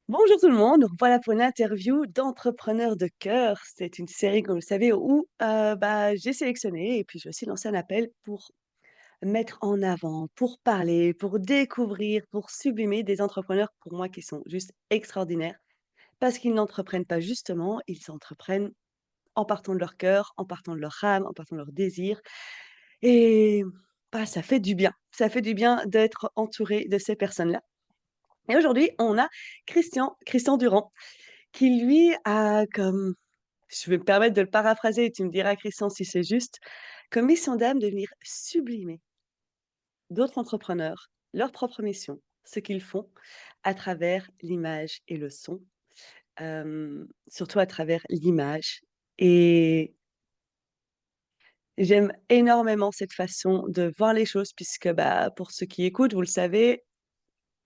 Bonjour tout le monde, nous voilà pour une interview d'entrepreneurs de cœur. C'est une série, comme vous le savez, où j'ai sélectionné et puis je vais aussi lancé un appel pour mettre en avant, pour parler, pour découvrir, pour sublimer des entrepreneurs pour moi qui sont juste extraordinaires parce qu'ils n'entreprennent pas justement, ils entreprennent en partant de leur cœur, en partant de leur âme, en partant de leur désir. Et ça fait du bien. Ça fait du bien d'être entouré de ces personnes-là. Et aujourd'hui, on a Christian Durand qui lui a comme je vais me permettre de le paraphraser et tu me diras Christian si c'est juste, comme mission d'âme de venir sublimer d'autres entrepreneurs, leur propre mission, ce qu'ils font à travers l'image et le son, surtout à travers l'image et j'aime énormément cette façon de voir les choses puisque, pour ceux qui écoutent, vous le savez,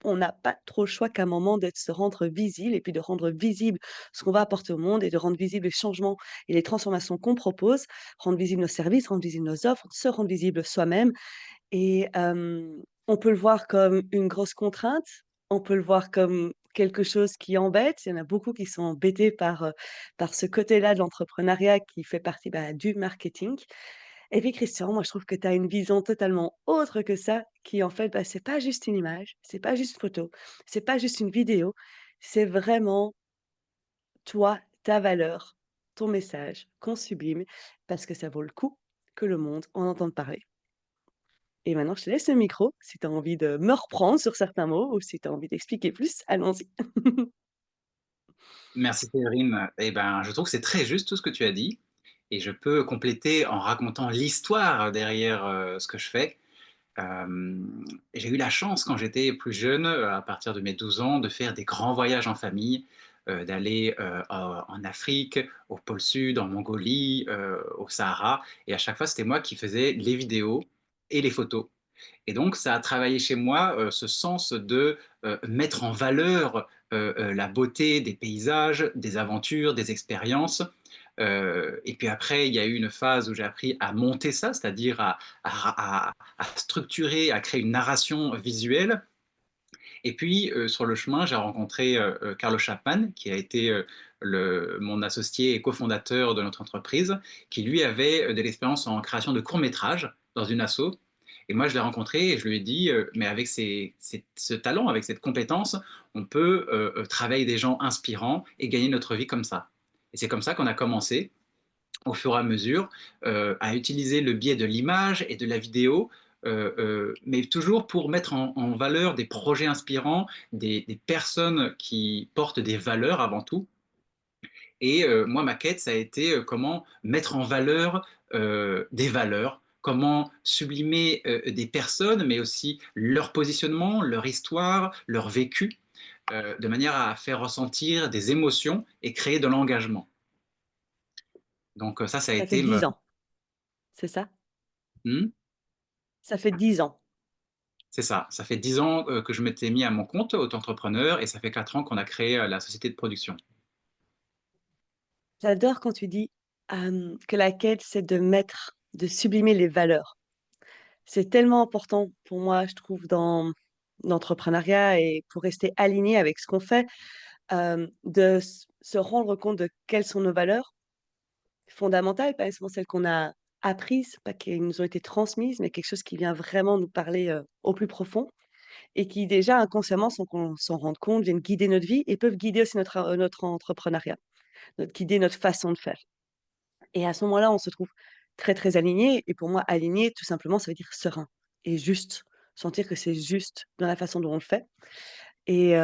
on n'a pas trop le choix qu'à un moment d'être se rendre visible et puis de rendre visible ce qu'on va apporter au monde et de rendre visible les changements et les transformations qu'on propose, rendre visibles nos services, rendre visibles nos offres, se rendre visible soi-même et on peut le voir comme une grosse contrainte, on peut le voir comme quelque chose qui embête. Il y en a beaucoup qui sont embêtés par ce côté-là de l'entrepreneuriat qui fait partie, du marketing et puis Christian, moi je trouve que tu as une vision totalement autre que ça, qui en fait, c'est pas juste une image, c'est pas juste une photo, c'est pas juste une vidéo, c'est vraiment toi, ta valeur, ton message qu'on sublime parce que ça vaut le coup que le monde en entende parler. Et maintenant, je te laisse le micro si tu as envie de me reprendre sur certains mots ou si tu as envie d'expliquer plus, allons-y. Merci Séverine. Eh ben, je trouve que c'est très juste tout ce que tu as dit et je peux compléter en racontant l'histoire derrière, ce que je fais. J'ai eu la chance quand j'étais plus jeune, à partir de mes 12 ans, de faire des grands voyages en famille, d'aller, en Afrique, au pôle Sud, en Mongolie, au Sahara et à chaque fois, c'était moi qui faisais les vidéos et les photos. Et donc, ça a travaillé chez moi ce sens de mettre en valeur la beauté des paysages, des aventures, des expériences. Et puis après, il y a eu une phase où j'ai appris à monter ça, c'est-à-dire à structurer, à créer une narration visuelle. Et puis, sur le chemin, j'ai rencontré Carlo Chapman, qui a été mon associé et cofondateur de notre entreprise, qui lui avait de l'expérience en création de courts-métrages dans une asso. Et moi, je l'ai rencontré et je lui ai dit, mais avec ce talent, avec cette compétence, on peut travailler des gens inspirants et gagner notre vie comme ça. Et c'est comme ça qu'on a commencé au fur et à mesure à utiliser le biais de l'image et de la vidéo, mais toujours pour mettre en valeur des projets inspirants, des personnes qui portent des valeurs avant tout. Et moi, ma quête, ça a été comment mettre en valeur des valeurs, comment sublimer des personnes, mais aussi leur positionnement, leur histoire, leur vécu, de manière à faire ressentir des émotions et créer de l'engagement. Donc ça a Ça fait été... 10 ans, c'est ça? Hmm. Ça fait 10 ans. C'est ça. Ça fait 10 ans que je m'étais mis à mon compte, auto-entrepreneur, et ça fait 4 ans qu'on a créé la société de production. J'adore quand tu dis, que la quête, c'est de sublimer les valeurs. C'est tellement important pour moi, je trouve, dans l'entrepreneuriat et pour rester aligné avec ce qu'on fait, de se rendre compte de quelles sont nos valeurs fondamentales, pas nécessairement celles qu'on a apprises, pas qui nous ont été transmises, mais quelque chose qui vient vraiment nous parler, au plus profond et qui déjà inconsciemment, sans qu'on s'en rende compte, viennent guider notre vie et peuvent guider aussi notre entrepreneuriat, guider notre façon de faire. Et à ce moment-là, on se trouve très, très aligné et pour moi, aligné, tout simplement, ça veut dire serein et juste. Sentir que c'est juste dans la façon dont on le fait et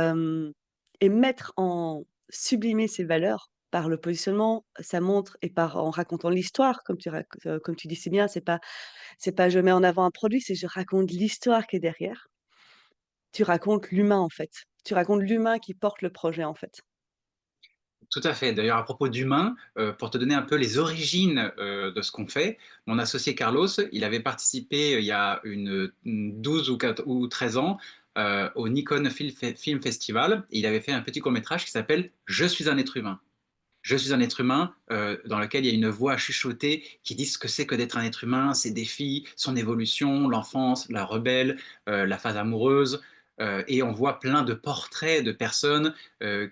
mettre en sublimer ses valeurs par le positionnement, ça montre et par en racontant l'histoire comme tu dis si bien, c'est pas je mets en avant un produit, c'est je raconte l'histoire qui est derrière. Tu racontes l'humain, en fait. Tu racontes l'humain qui porte le projet, en fait. Tout à fait. D'ailleurs, à propos d'humain, pour te donner un peu les origines de ce qu'on fait, mon associé Carlos, il avait participé il y a une 12 ou 13 ans au Nikon Film Festival. Il avait fait un petit court-métrage qui s'appelle Je suis un être humain. Je suis un être humain, dans lequel il y a une voix chuchotée qui dit ce que c'est que d'être un être humain, ses défis, son évolution, l'enfance, la rebelle, la phase amoureuse. et on voit plein de portraits de personnes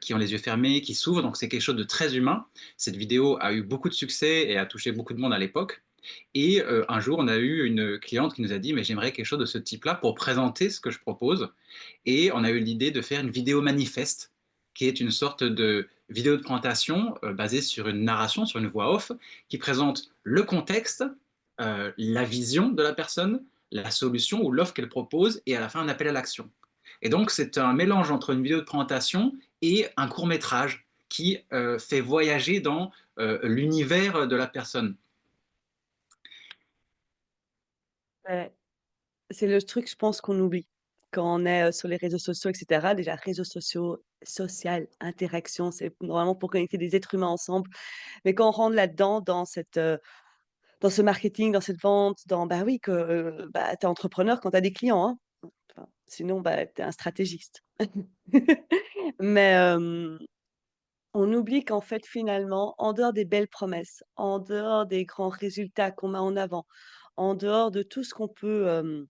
qui ont les yeux fermés, qui s'ouvrent, donc c'est quelque chose de très humain. Cette vidéo a eu beaucoup de succès et a touché beaucoup de monde à l'époque. Et un jour, on a eu une cliente qui nous a dit, mais j'aimerais quelque chose de ce type-là pour présenter ce que je propose. Et on a eu l'idée de faire une vidéo manifeste, qui est une sorte de vidéo de présentation basée sur une narration, sur une voix off, qui présente le contexte, la vision de la personne, la solution ou l'offre qu'elle propose, et à la fin un appel à l'action. Et donc c'est un mélange entre une vidéo de présentation et un court métrage qui fait voyager dans l'univers de la personne. Ouais. C'est le truc, je pense, qu'on oublie quand on est, sur les réseaux sociaux et cetera. Déjà, réseaux sociaux, social, interaction, c'est normalement pour connecter des êtres humains ensemble. Mais quand on rentre là-dedans, dans ce marketing, dans cette vente, bah oui, bah, tu es entrepreneur quand tu as des clients, hein. Enfin, sinon, bah, tu es un stratégiste. Mais, on oublie qu'en fait, finalement, en dehors des belles promesses, en dehors des grands résultats qu'on met en avant, en dehors de tout ce qu'on peut,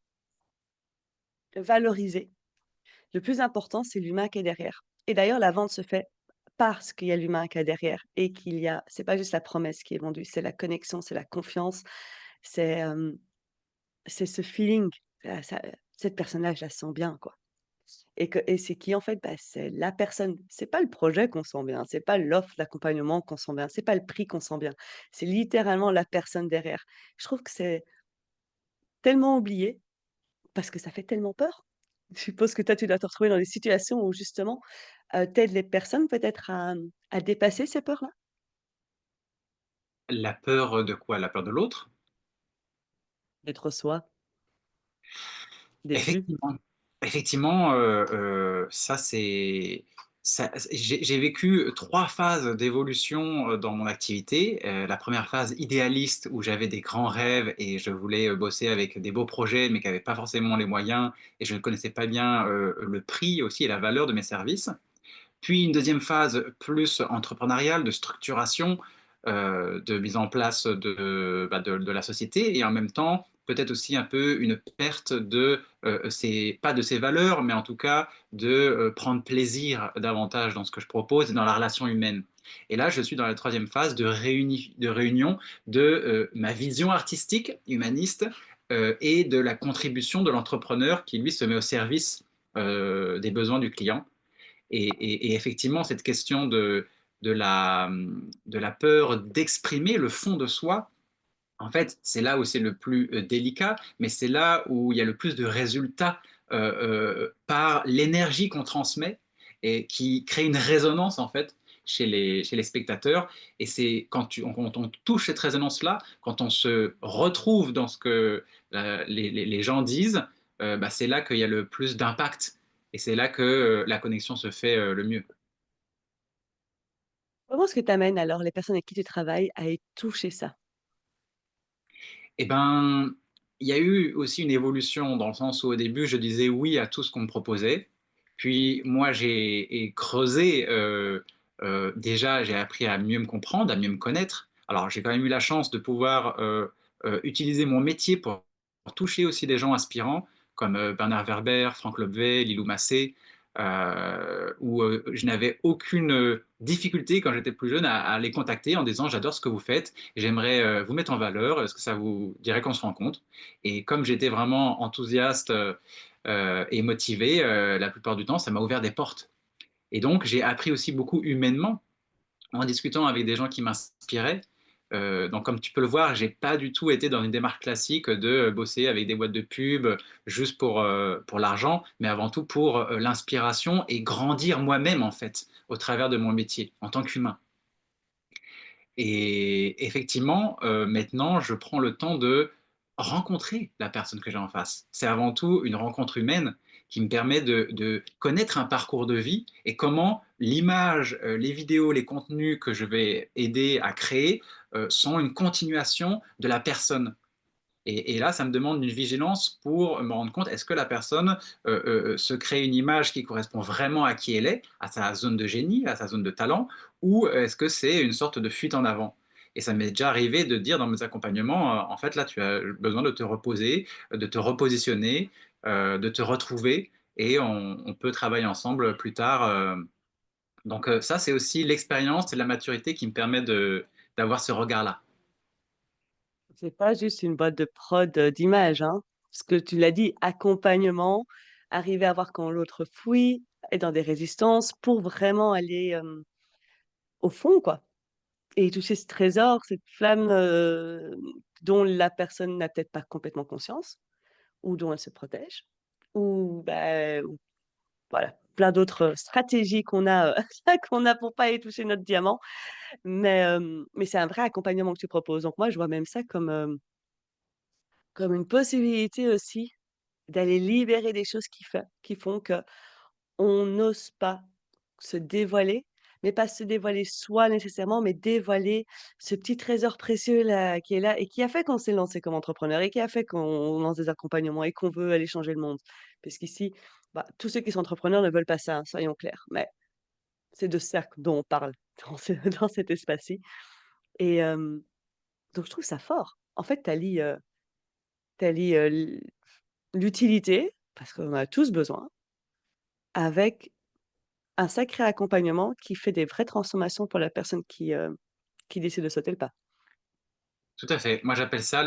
valoriser, le plus important, c'est l'humain qui est derrière. Et d'ailleurs, la vente se fait parce qu'il y a l'humain qui est derrière et c'est pas juste la promesse qui est vendue, c'est la connexion, c'est la confiance, c'est, c'est ce feeling. Cette personne-là, je la sens bien, quoi. Et c'est qui, en fait? Bah, c'est la personne. C'est pas le projet qu'on sent bien, c'est pas l'offre d'accompagnement qu'on sent bien, c'est pas le prix qu'on sent bien. C'est littéralement la personne derrière. Je trouve que c'est tellement oublié parce que ça fait tellement peur. Je suppose que toi, tu dois te retrouver dans des situations où justement, tu aides les personnes peut-être à dépasser ces peurs-là? La peur de quoi? La peur de l'autre? D'être soi, déçu. Effectivement, effectivement, ça c'est ça j'ai vécu 3 phases d'évolution, dans mon activité. La première phase idéaliste où j'avais des grands rêves et je voulais, bosser avec des beaux projets, mais qui n'avaient pas forcément les moyens et je ne connaissais pas bien, le prix aussi et la valeur de mes services. Puis une deuxième phase plus entrepreneuriale, de structuration, de mise en place de la société et en même temps, peut-être aussi un peu une perte de, pas de ses valeurs, mais en tout cas de, prendre plaisir davantage dans ce que je propose et dans la relation humaine. Et là, je suis dans la troisième phase de réunion de, ma vision artistique, humaniste, et de la contribution de l'entrepreneur qui, lui, se met au service, des besoins du client et effectivement, cette question de la peur d'exprimer le fond de soi, en fait, c'est là où c'est le plus délicat, mais c'est là où il y a le plus de résultats par l'énergie qu'on transmet et qui crée une résonance, en fait, chez les spectateurs. Et c'est quand on touche cette résonance-là, quand on se retrouve dans ce que les gens disent, bah, c'est là qu'il y a le plus d'impact. Et c'est là que la connexion se fait le mieux. Comment est-ce que tu amènes alors les personnes avec qui tu travailles à y toucher ça? Eh ben, il y a eu aussi une évolution dans le sens où au début, je disais oui à tout ce qu'on me proposait. Puis moi, j'ai creusé, déjà, j'ai appris à mieux me comprendre, à mieux me connaître. Alors, j'ai quand même eu la chance de pouvoir utiliser mon métier pour toucher aussi des gens inspirants comme Bernard Werber, Franck Lobvet, Lilou Massé, où je n'avais aucune difficulté quand j'étais plus jeune à les contacter en disant j'adore ce que vous faites, j'aimerais vous mettre en valeur, est-ce que ça vous dirait qu'on se rencontre? Et comme j'étais vraiment enthousiaste et motivé, la plupart du temps, ça m'a ouvert des portes. Et donc, j'ai appris aussi beaucoup humainement en discutant avec des gens qui m'inspiraient. Donc, comme tu peux le voir, j'ai pas du tout été dans une démarche classique de bosser avec des boîtes de pub juste pour l'argent, mais avant tout pour l'inspiration et grandir moi-même, en fait, au travers de mon métier, en tant qu'humain. Et effectivement, maintenant, je prends le temps de rencontrer la personne que j'ai en face. C'est avant tout une rencontre humaine qui me permet de connaître un parcours de vie et comment l'image, les vidéos, les contenus que je vais aider à créer sont une continuation de la personne. Et là, ça me demande une vigilance pour me rendre compte, est-ce que la personne se crée une image qui correspond vraiment à qui elle est, à sa zone de génie, à sa zone de talent, ou est-ce que c'est une sorte de fuite en avant? Et ça m'est déjà arrivé de dire dans mes accompagnements, en fait, là, tu as besoin de te reposer, de te repositionner, de te retrouver. et on peut travailler ensemble plus tard. Donc ça, c'est aussi l'expérience et la maturité qui me permet d'avoir ce regard-là. C'est pas juste une boîte de prod d'images, hein. Parce que tu l'as dit, accompagnement, arriver à voir quand l'autre fuit, est dans des résistances pour vraiment aller au fond, quoi. Et toucher ce trésor, cette flamme dont la personne n'a peut-être pas complètement conscience, ou dont elle se protège, ou, bah, ou voilà, plein d'autres stratégies qu'on a, qu'on a pour pas aller toucher notre diamant. Mais c'est un vrai accompagnement que tu proposes. Donc moi, je vois même ça comme, comme une possibilité aussi d'aller libérer des choses qui font qu'on n'ose pas se dévoiler, mais pas se dévoiler soi nécessairement, mais dévoiler ce petit trésor précieux là, qui est là et qui a fait qu'on s'est lancé comme entrepreneur et qui a fait qu'on lance des accompagnements et qu'on veut aller changer le monde. Puisqu'ici, bah, tous ceux qui sont entrepreneurs ne veulent pas ça, hein, soyons clairs. Mais c'est de ça dont on parle dans dans cet espace-ci. Et donc je trouve ça fort. En fait, tu allies, l'utilité, parce qu'on en a tous besoin, avec un sacré accompagnement qui fait des vraies transformations pour la personne qui décide de sauter le pas. Tout à fait. Moi, j'appelle ça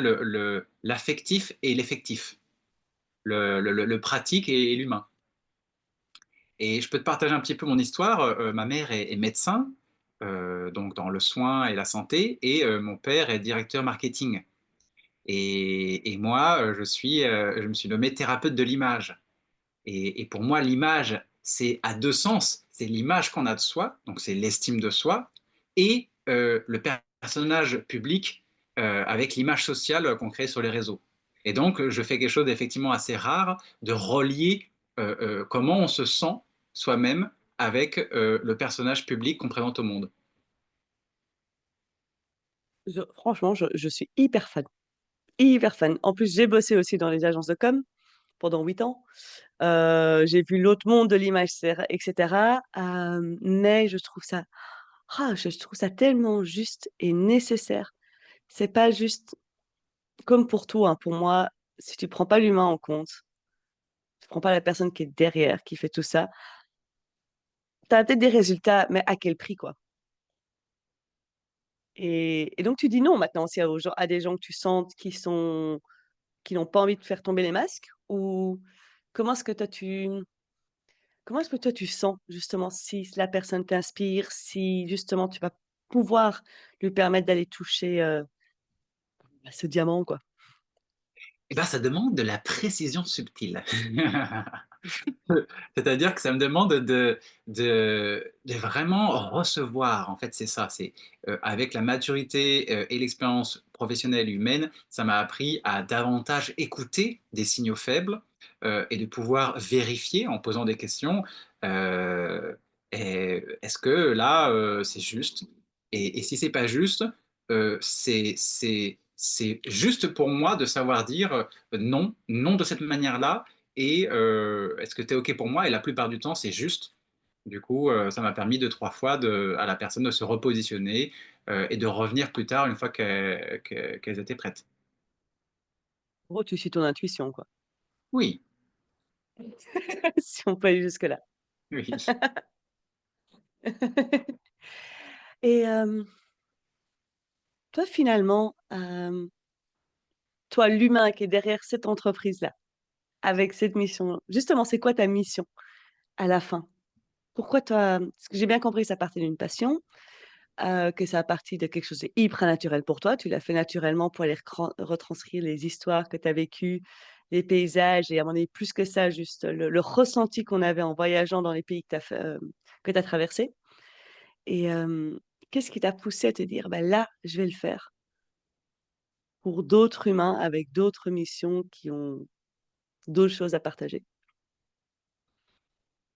l'affectif et l'effectif, le pratique et l'humain. Et je peux te partager un petit peu mon histoire. Ma mère est médecin, donc dans le soin et la santé, et mon père est directeur marketing. Et moi, je me suis nommé thérapeute de l'image. Et pour moi, l'image, c'est à deux sens. C'est l'image qu'on a de soi, donc c'est l'estime de soi, et le personnage public avec l'image sociale qu'on crée sur les réseaux. Et donc, je fais quelque chose d'effectivement assez rare, de relier comment on se sent soi-même avec le personnage public qu'on présente au monde. Franchement, je suis hyper fan, hyper fan. En plus, j'ai bossé aussi dans les agences de com pendant 8 ans. J'ai vu l'autre monde de l'image et cetera, mais je trouve ça tellement juste et nécessaire. C'est pas juste comme pour tout, hein, pour moi, si tu prends pas l'humain en compte, tu prends pas la personne qui est derrière, qui fait tout ça, tu as peut-être des résultats, mais à quel prix, quoi? Et donc tu dis non maintenant aussi aux gens à des gens que tu sens qui n'ont pas envie de faire tomber les masques? Ou comment est-ce que toi tu comment est-ce que toi tu sens justement si la personne t'inspire, si justement tu vas pouvoir lui permettre d'aller toucher, bah, ce diamant, quoi? Eh ben, ça demande de la précision subtile. C'est-à-dire que ça me demande de vraiment recevoir. En fait, c'est ça. C'est avec la maturité et l'expérience professionnelle humaine, ça m'a appris à davantage écouter des signaux faibles et de pouvoir vérifier en posant des questions. euh, Est-ce que là, c'est juste? Et si c'est pas juste, c'est juste pour moi de savoir dire non, non de cette manière-là et est-ce que tu es OK pour moi? Et la plupart du temps, c'est juste. Du coup, ça m'a permis deux, trois fois à la personne de se repositionner et de revenir plus tard une fois qu'elles étaient prêtes. En gros, tu suis ton intuition, quoi. Oui, Si on peut aller jusque-là. oui. Et toi finalement, toi l'humain qui est derrière cette entreprise-là, avec cette mission, justement, c'est quoi ta mission à la fin? Pourquoi toi, parce que j'ai bien compris, ça partait d'une passion, que ça a parti de quelque chose de hyper naturel pour toi. Tu l'as fait naturellement pour aller retranscrire les histoires que tu as vécues, les paysages et à mon avis plus que ça, juste le ressenti qu'on avait en voyageant dans les pays que tu as traversés. Et qu'est-ce qui t'a poussé à te dire: «Bah, là, je vais le faire pour d'autres humains avec d'autres missions qui ont d'autres choses à partager»?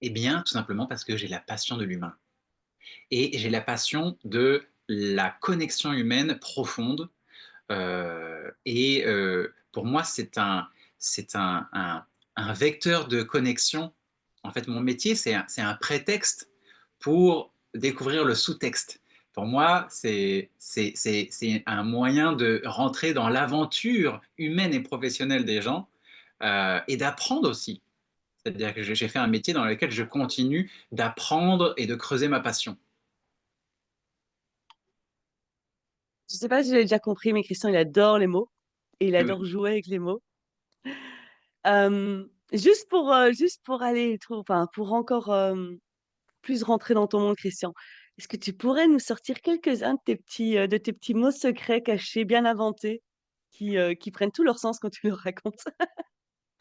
Eh bien, tout simplement parce que j'ai la passion de l'humain et j'ai la passion de la connexion humaine profonde. Et pour moi, c'est un vecteur de connexion. En fait, mon métier, c'est un prétexte pour découvrir le sous-texte. Pour moi, c'est un moyen de rentrer dans l'aventure humaine et professionnelle des gens et d'apprendre aussi. C'est-à-dire que j'ai fait un métier dans lequel je continue d'apprendre et de creuser ma passion. Je sais pas si j'ai déjà compris, mais Christian, il adore les mots et il adore Oui. jouer avec les mots. Juste pour aller, enfin, pour encore plus rentrer dans ton monde, Christian, est-ce que tu pourrais nous sortir quelques-uns de tes petits mots secrets cachés, bien inventés, qui prennent tout leur sens quand tu les racontes?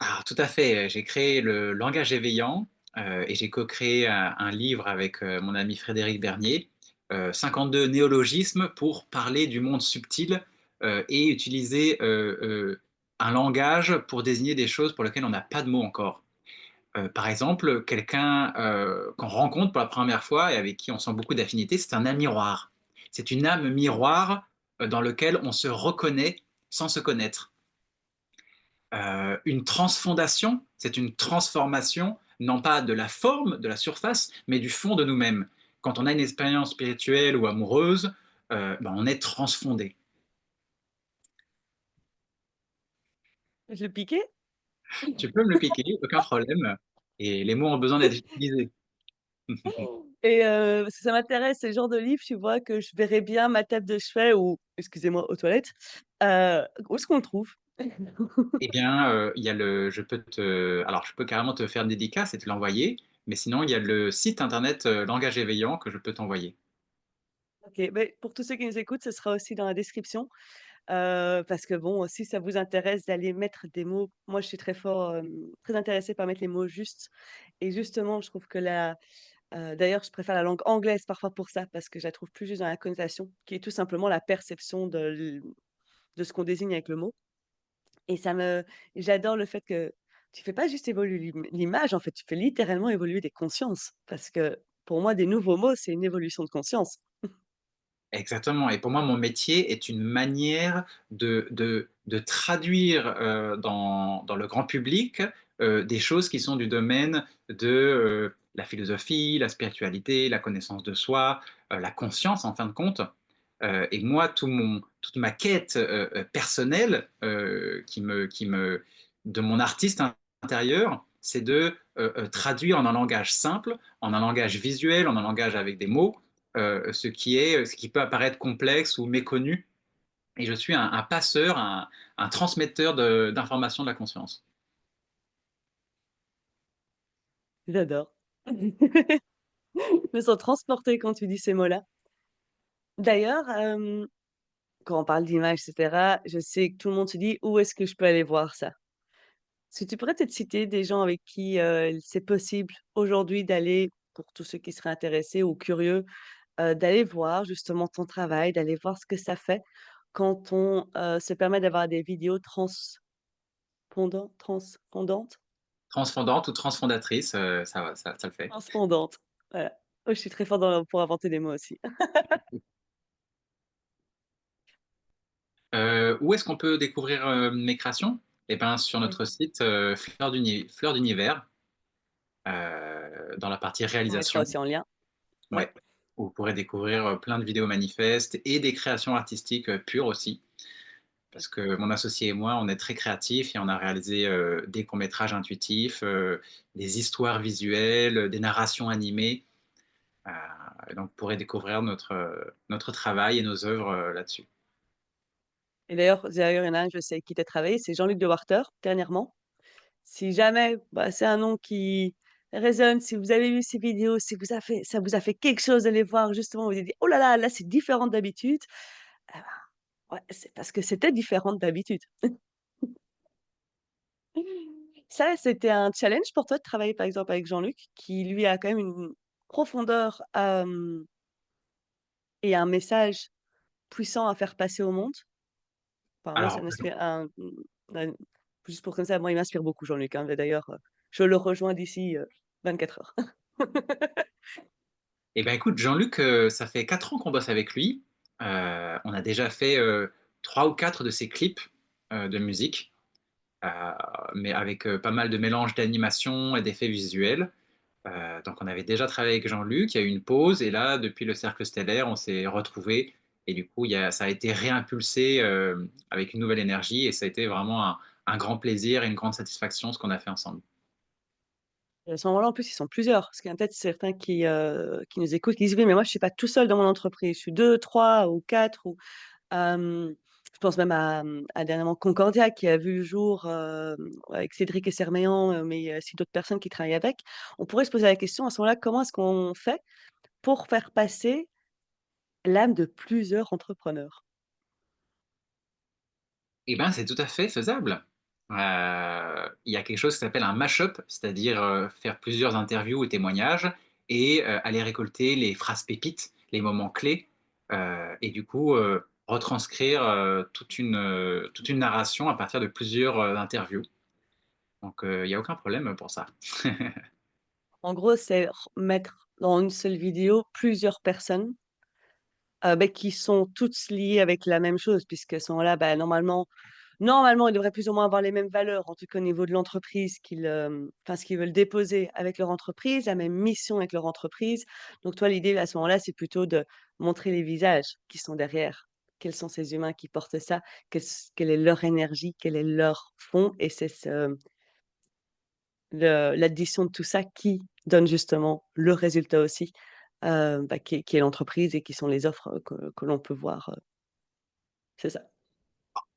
Alors, tout à fait, j'ai créé le langage éveillant et j'ai co-créé un livre avec mon ami Frédéric Bernier, 52 néologismes pour parler du monde subtil et utiliser un langage pour désigner des choses pour lesquelles on n'a pas de mots encore. Par exemple, quelqu'un qu'on rencontre pour la première fois et avec qui on sent beaucoup d'affinité, c'est un âme miroir. C'est une âme miroir dans lequel on se reconnaît sans se connaître. Une transfondation, c'est une transformation, non pas de la forme, de la surface, mais du fond de nous-mêmes. Quand on a une expérience spirituelle ou amoureuse, ben on est transfondé. Je le piquais? Tu peux me le piquer, aucun problème. Et les mots ont besoin d'être utilisés. Et parce que ça m'intéresse, c'est le genre de livre, tu vois, que je verrais bien ma table de chevet ou, excusez-moi, aux toilettes. Où est-ce qu'on le trouve? Eh bien, il y a alors je peux carrément te faire une dédicace et te l'envoyer, mais sinon il y a le site internet Langage éveillant que je peux t'envoyer. OK, beh, pour tous ceux qui nous écoutent, ce sera aussi dans la description, parce que bon, si ça vous intéresse d'aller mettre des mots, moi je suis très intéressée par mettre les mots justes et justement, je trouve que d'ailleurs, je préfère la langue anglaise parfois pour ça, parce que je la trouve plus juste dans la connotation, qui est tout simplement la perception de ce qu'on désigne avec le mot. Et j'adore le fait que tu fais pas juste évoluer l'image, en fait, tu fais littéralement évoluer des consciences. Parce que pour moi, des nouveaux mots, c'est une évolution de conscience. Exactement. Et pour moi, mon métier est une manière de traduire dans le grand public des choses qui sont du domaine de la philosophie, la spiritualité, la connaissance de soi, la conscience en fin de compte. Et moi, toute ma quête personnelle de mon artiste intérieur, c'est de traduire en un langage simple, en un langage visuel, en un langage avec des mots, ce qui peut apparaître complexe ou méconnu. Et je suis un passeur, un transmetteur d'informations de la conscience. J'adore. Je me sens transportée quand tu dis ces mots-là. D'ailleurs, quand on parle d'image, et cetera, je sais que tout le monde se dit: «Où est-ce que je peux aller voir ça?» Est-ce que tu pourrais peut-être citer des gens avec qui, c'est possible aujourd'hui d'aller, pour tous ceux qui seraient intéressés ou curieux, d'aller voir justement ton travail, d'aller voir ce que ça fait quand on, se permet d'avoir des vidéos transfondantes? Transfondante ou transfondatrice, ça le fait. Transfondantes, voilà. Oh, je suis très forte pour inventer des mots aussi. Où est-ce qu'on peut découvrir mes créations? Eh ben, sur Oui, notre site Fleur d'Univers, dans la partie on mettra réalisation. aussi en lien. Ouais. Ouais, où vous pourrez découvrir plein de vidéos manifestes et des créations artistiques pures aussi. Parce que mon associé et moi, on est très créatifs et on a réalisé des courts-métrages intuitifs, des histoires visuelles, des narrations animées. Donc, vous pourrez découvrir notre travail et nos œuvres là-dessus. Et d'ailleurs, il y en a un, je sais, qui t'a travaillé, c'est Jean-Luc Dewaerter, dernièrement. Si jamais, bah, c'est un nom qui résonne, si vous avez vu ces vidéos, si vous a fait ça vous a fait quelque chose de les voir justement, vous vous êtes dit: «Oh là là, là, c'est différent d'habitude», eh ben, ouais, c'est parce que c'était différent d'habitude. Ça, c'était un challenge pour toi de travailler, par exemple, avec Jean-Luc, qui lui a quand même une profondeur, et un message puissant à faire passer au monde? Enfin, moi, ça Alors, m'inspire un juste pour comme ça, moi, il m'inspire beaucoup Jean-Luc, hein, d'ailleurs, je le rejoins d'ici, 24 heures. eh ben, écoute, Jean-Luc, ça fait 4 ans qu'on bosse avec lui. On a déjà fait 3 ou 4 de ses clips de musique, euh, mais avec pas mal de mélange d'animation et d'effets visuels. Donc on avait déjà travaillé avec Jean-Luc, il y a eu une pause, et là, depuis le Cercle Stellaire, on s'est retrouvés, et du coup, ça a été réimpulsé avec une nouvelle énergie, et ça a été vraiment un grand plaisir et une grande satisfaction ce qu'on a fait ensemble. Et à ce moment-là, en plus, ils sont plusieurs. Parce qu'il y a peut-être certains qui nous écoutent, qui disent: «Oui, mais moi, je suis pas tout seul dans mon entreprise. Je suis 2, 3 ou 4 ou» je pense même à dernièrement Concordia qui a vu le jour, avec Cédric et Serméan, mais il y a aussi d'autres personnes qui travaillent avec. On pourrait se poser la question à ce moment-là, comment est-ce qu'on fait pour faire passer l'âme de plusieurs entrepreneurs? Eh ben, c'est tout à fait faisable. Il y a quelque chose qui s'appelle un mash-up, c'est-à-dire faire plusieurs interviews ou témoignages et aller récolter les phrases pépites, les moments clés, et du coup retranscrire toute une narration à partir de plusieurs interviews. Donc il n'y a aucun problème pour ça. En gros, c'est mettre dans une seule vidéo plusieurs personnes, qui sont toutes liées avec la même chose puisqu'elles sont là, normalement, ils devraient plus ou moins avoir les mêmes valeurs, en tout cas au niveau de l'entreprise enfin ce qu'ils veulent déposer avec leur entreprise, la même mission avec leur entreprise. Donc toi, l'idée à ce moment-là, c'est plutôt de montrer les visages qui sont derrière. Quels sont ces humains qui portent ça? Quelle est leur énergie? Quel est leur fond? Et c'est l'addition de tout ça qui donne justement le résultat aussi, qui est l'entreprise et qui sont les offres que l'on peut voir. C'est ça.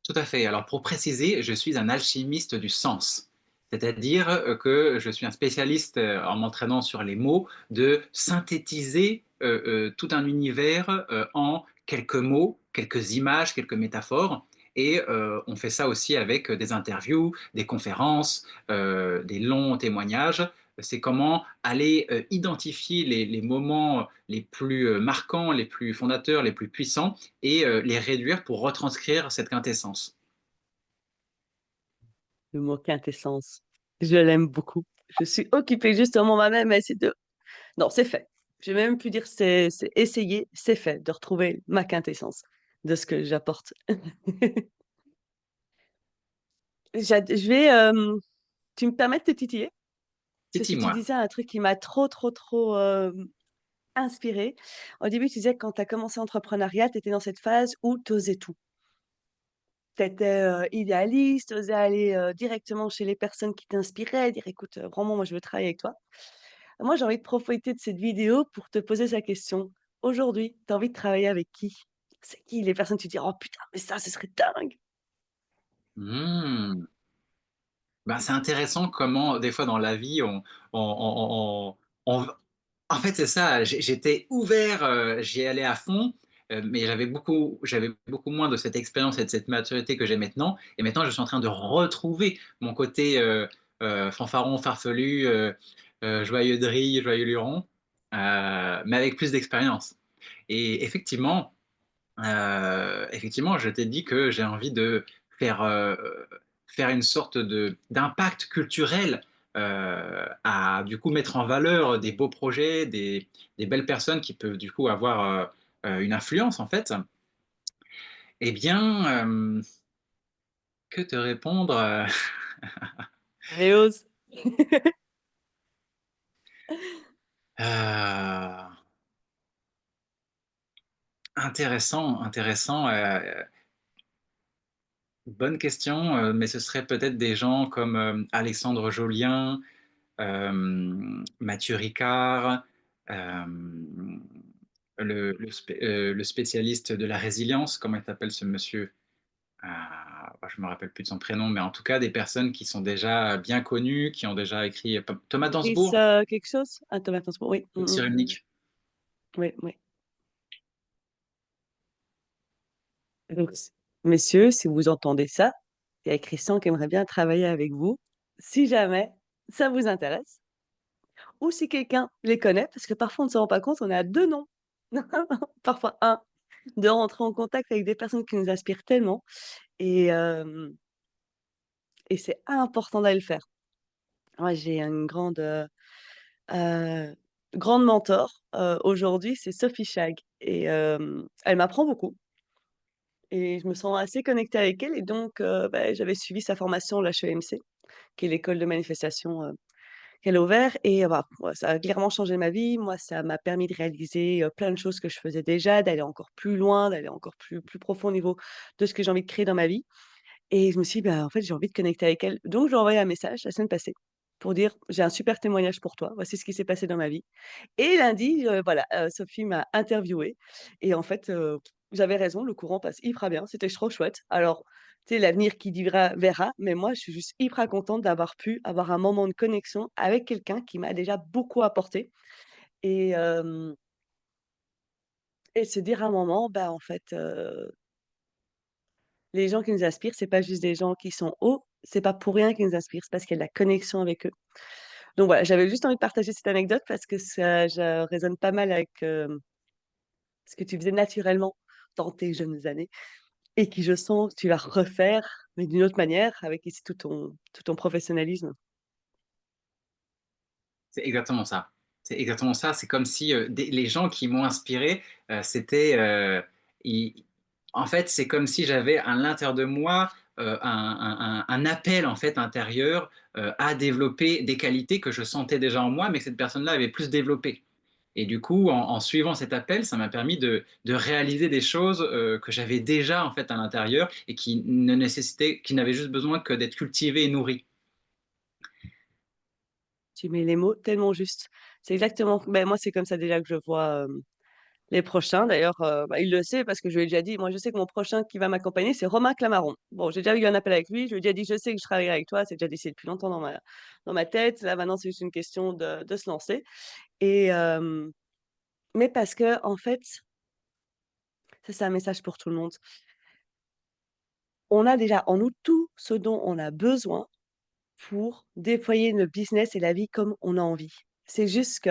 Tout à fait. Alors pour préciser, je suis un alchimiste du sens. C'est-à-dire que je suis un spécialiste, en m'entraînant sur les mots, de synthétiser tout un univers en quelques mots, quelques images, quelques métaphores. Et on fait ça aussi avec des interviews, des conférences, des longs témoignages. C'est comment aller identifier les moments les plus marquants, les plus fondateurs, les plus puissants, et les réduire pour retranscrire cette quintessence. Le mot quintessence, je l'aime beaucoup. Je suis occupée justement moi-même à essayer de non, c'est fait. Je vais même plus dire c'est essayé, c'est fait de retrouver ma quintessence de ce que j'apporte. Je vais, tu me permets de te titiller? Parce que tu Titille-moi. disais un truc qui m'a trop, trop, trop, inspirée. Au début, tu disais que quand tu as commencé l'entrepreneuriat, tu étais dans cette phase où tu osais tout. Tu étais, idéaliste, tu osais aller, directement chez les personnes qui t'inspiraient, dire: «Écoute, vraiment moi je veux travailler avec toi». Moi, j'ai envie de profiter de cette vidéo pour te poser sa question. Aujourd'hui, tu as envie de travailler avec qui? C'est qui les personnes que tu dis: «Oh putain, mais ça, ce serait dingue!» Mmh. Ben, c'est intéressant comment des fois dans la vie on en fait, c'est ça, j'étais ouvert, j'y allais à fond, mais j'avais beaucoup moins de cette expérience et de cette maturité que j'ai maintenant, et maintenant je suis en train de retrouver mon côté, fanfaron, farfelu, joyeux de rire, joyeux luron, mais avec plus d'expérience. Et effectivement, je t'ai dit que j'ai envie de faire, faire une sorte d'impact culturel, à du coup mettre en valeur des beaux projets, des belles personnes qui peuvent du coup avoir une influence en fait. Eh bien, que te répondre? Allez, ose! Intéressant, intéressant. Bonne question, mais ce serait peut-être des gens comme Alexandre Jolien, Mathieu Ricard, le spécialiste de la résilience, comment il s'appelle ce monsieur? Je ne me rappelle plus de son prénom, mais en tout cas des personnes qui sont déjà bien connues, qui ont déjà écrit Thomas Chris, Dansbourg, quelque chose? Ah, Thomas Transport, oui. Cyrulnik. Oui, oui. Donc, messieurs, si vous entendez ça, il y a Christian qui aimerait bien travailler avec vous. Si jamais ça vous intéresse, ou si quelqu'un les connaît, parce que parfois on ne se rend pas compte, on a 2 noms, parfois un, de rentrer en contact avec des personnes qui nous inspirent tellement et hem et c'est important d'aller le faire. Moi, j'ai une heu, grande mentor, aujourd'hui, c'est Sophie Chag et elle m'apprend beaucoup et je me sens assez connectée avec elle et donc j'avais suivi sa formation, l'HEMC, qui est l'école de manifestation, qu'elle a ouvert et moi, ça a clairement changé ma vie. Moi, ça m'a permis de réaliser, plein de choses que je faisais déjà, d'aller encore plus loin, d'aller encore plus profond au niveau de ce que j'ai envie de créer dans ma vie et je me suis dit: «Bah, en fait, j'ai envie de connecter avec elle». Donc je lui ai envoyé un message la semaine passée pour dire: «J'ai un super témoignage pour toi. Voici ce qui s'est passé dans ma vie». Et lundi, voilà, Sophie m'a interviewée et en fait, j'avais raison, le courant passe hyper bien, c'était trop chouette. Alors, tu sais, l'avenir qui dira verra, mais moi, je suis juste hyper contente d'avoir pu avoir un moment de connexion avec quelqu'un qui m'a déjà beaucoup apporté et se dire à un moment, bah, en fait, les gens qui nous inspirent, c'est pas juste des gens qui sont hauts, c'est pas pour rien qu'ils nous inspirent, c'est parce qu'il y a de la connexion avec eux. Donc voilà, j'avais juste envie de partager cette anecdote parce que ça résonne pas mal avec, ce que tu faisais naturellement dans tes jeunes années et qui, je sens, tu vas refaire, mais d'une autre manière avec ici tout ton professionnalisme. C'est exactement ça. C'est exactement ça. C'est comme si, des les gens qui m'ont inspiré, c'était, ils en fait, c'est comme si j'avais à l'intérieur de moi, un appel, en fait, intérieur, à développer des qualités que je sentais déjà en moi, mais que cette personne-là avait plus développées. Et du coup, en suivant cet appel, ça m'a permis de réaliser des choses, que j'avais déjà, en fait, à l'intérieur et qui n'avaient juste besoin que d'être cultivées et nourries. Tu mets les mots tellement justes. C'est exactement ben, moi, c'est comme ça déjà que je vois, les prochains. D'ailleurs, bah, il le sait parce que je lui ai déjà dit. Moi, je sais que mon prochain qui va m'accompagner, c'est Romain Clamaron. Bon, j'ai déjà eu un appel avec lui, je lui ai déjà dit: «Je sais que je travaillerai avec toi», c'est déjà décidé depuis longtemps dans ma tête. Là, maintenant, c'est juste une question de se lancer et mais parce qu'en fait, ça, c'est un message pour tout le monde. On a déjà en nous tout ce dont on a besoin pour déployer notre business et la vie comme on a envie. C'est juste que,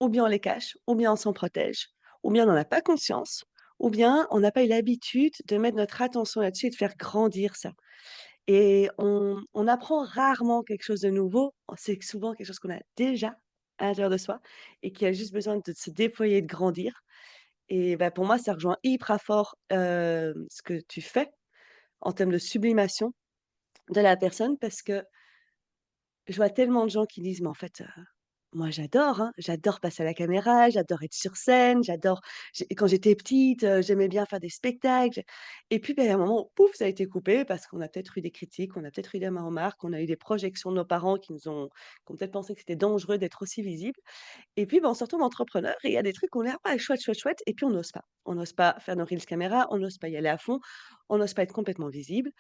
ou bien on les cache, ou bien on s'en protège, ou bien on n'en a pas conscience, ou bien on n'a pas eu l'habitude de mettre notre attention là-dessus et de faire grandir ça. Et on apprend rarement quelque chose de nouveau. C'est souvent quelque chose qu'on a déjà à l'intérieur de soi et qui a juste besoin de se déployer et de grandir. Et bah, pour moi, ça rejoint hyper fort, ce que tu fais en termes de sublimation de la personne parce que je vois tellement de gens qui disent: «Mais en fait, moi j'adore, hein, j'adore passer à la caméra, j'adore être sur scène, j'adore quand j'étais petite, j'aimais bien faire des spectacles». Et puis, beh, à un moment, pouf, ça a été coupé parce qu'on a peut-être eu des critiques, on a peut-être eu des remarques, on a eu des projections de nos parents qui ont peut-être pensé que c'était dangereux d'être aussi visible. Et puis, ben, on se retrouve entrepreneur et il y a des trucs qui ont l'air, ouais, chouette, chouette, chouette et puis on n'ose pas. On n'ose pas faire nos reels caméra, on n'ose pas y aller à fond, on n'ose pas être complètement visible.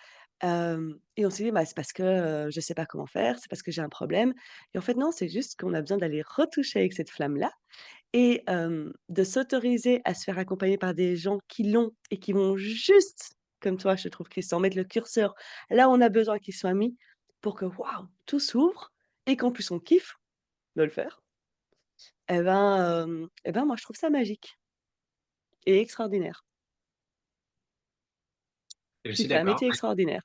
Et on s'est dit: «Bah, c'est parce que, je sais pas comment faire, c'est parce que j'ai un problème». Et en fait, non, c'est juste qu'on a besoin d'aller retoucher avec cette flamme-là et de s'autoriser à se faire accompagner par des gens qui l'ont et qui vont juste, comme toi, je trouve, Christian, mettre le curseur là où on a besoin qu'il soit mis pour que, waouh, tout s'ouvre et qu'en plus on kiffe de le faire. Et ben, moi, je trouve ça magique et extraordinaire. Je Tu suis fais un d'accord. métier extraordinaire.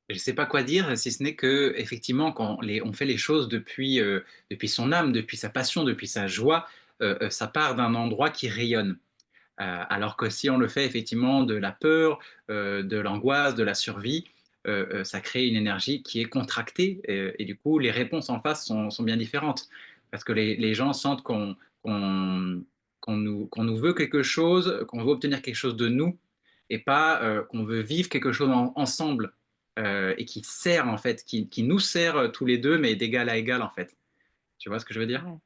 Je ne sais pas quoi dire, si ce n'est que effectivement, quand on fait les choses depuis son âme, depuis sa passion, depuis sa joie, ça part d'un endroit qui rayonne. Alors que si on le fait effectivement de la peur, de l'angoisse, de la survie, ça crée une énergie qui est contractée et du coup, les réponses en face sont bien différentes. Parce que les gens sentent qu'on qu'on nous veut quelque chose, qu'on veut obtenir quelque chose de nous et pas qu'on veut vivre quelque chose ensemble et qui sert en fait, qui nous sert tous les deux, mais d'égal à égal en fait. Tu vois ce que je veux dire? Ouais.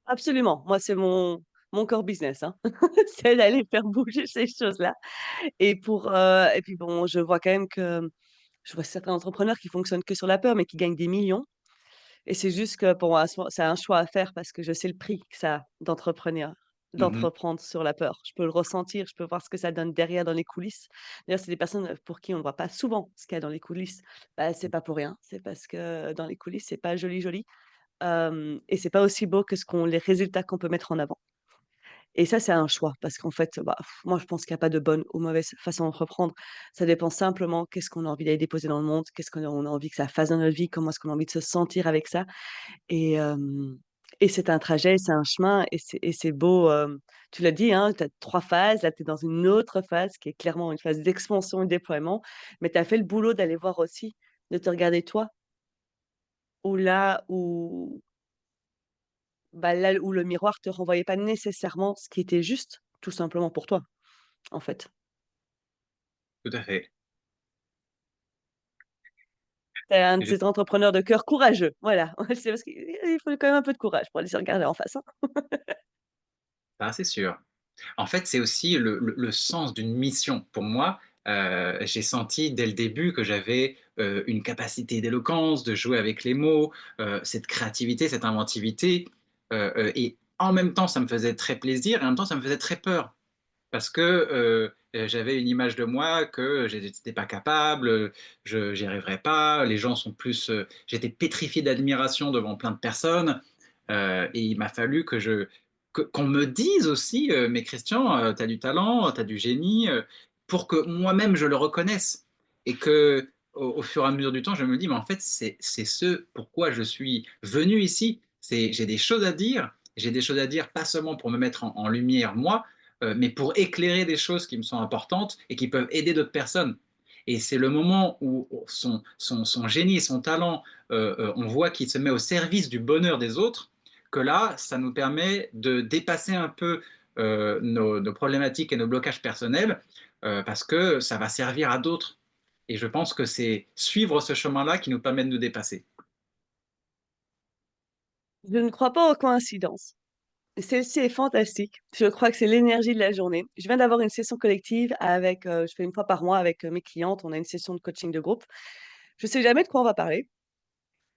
Absolument. Moi, c'est mon core business, hein. C'est d'aller faire bouger ces choses-là et puis bon, je vois quand même que je vois certains entrepreneurs qui fonctionnent que sur la peur, mais qui gagnent des millions et c'est juste que pour moi, c'est un choix à faire parce que je sais le prix que ça a Mhm. d'entreprendre sur la peur. Je peux le ressentir, je peux voir ce que ça donne derrière dans les coulisses. D'ailleurs, c'est des personnes, pour qui on ne voit pas souvent ce qu'il y a dans les coulisses. Bah, c'est pas pour rien, c'est parce que dans les coulisses, c'est pas joli, joli. Et c'est pas aussi beau que ce qu'on les résultats qu'on peut mettre en avant. Et ça, c'est un choix parce qu'en fait, bah, moi, je pense qu'il y a pas de bonne ou mauvaise façon d'entreprendre. Ça dépend simplement qu'est-ce qu'on a envie d'aller déposer dans le monde, qu'est-ce qu'on a envie que ça fasse dans notre vie, comment est-ce qu'on a envie de se sentir avec ça et c'est un trajet, c'est un chemin et c'est beau, tu l'as dit, hein, tu as 3 phases, là, tu es dans une autre phase qui est clairement une phase d'expansion et de déploiement, mais tu as fait le boulot d'aller voir aussi, de te regarder toi, où là où bah, là où le miroir te renvoyait pas nécessairement ce qui était juste, tout simplement pour toi, en fait. Tout à fait. C'est un de Et je ces entrepreneurs de cœur courageux. Voilà. C'est parce qu'il faut quand même un peu de courage pour aller se regarder en face, hein. ah, c'est sûr. En fait, c'est aussi le sens d'une mission. Pour moi, j'ai senti dès le début que j'avais, une capacité d'éloquence, de jouer avec les mots, cette créativité, cette inventivité, et en même temps, ça me faisait très plaisir et en même temps, ça me faisait très peur. Parce que, j'avais une image de moi que j'étais pas capable, je j'y arriverais pas, les gens sont plus, j'étais pétrifié d'admiration devant plein de personnes, et il m'a fallu qu'on me dise aussi, «Mais Christian, tu as du talent, tu as du génie», pour que moi-même je le reconnaisse et qu'au fur et à mesure du temps, je me dis: «Mais en fait, c'est ce pourquoi je suis venu ici. C'est j'ai des choses à dire pas seulement pour me mettre en lumière moi, mais pour éclairer des choses qui me sont importantes et qui peuvent aider d'autres personnes. Et c'est le moment où son génie, son talent, on voit qu'il se met au service du bonheur des autres, que là, ça nous permet de dépasser un peu nos problématiques et nos blocages personnels, parce que ça va servir à d'autres. Et je pense que c'est suivre ce chemin-là qui nous permet de nous dépasser. Je ne crois pas aux coïncidences. Celle-ci est fantastique. Je crois que c'est l'énergie de la journée. Je viens d'avoir une session collective avec, je fais une fois par mois avec, mes clientes. On a une session de coaching de groupe. Je sais jamais de quoi on va parler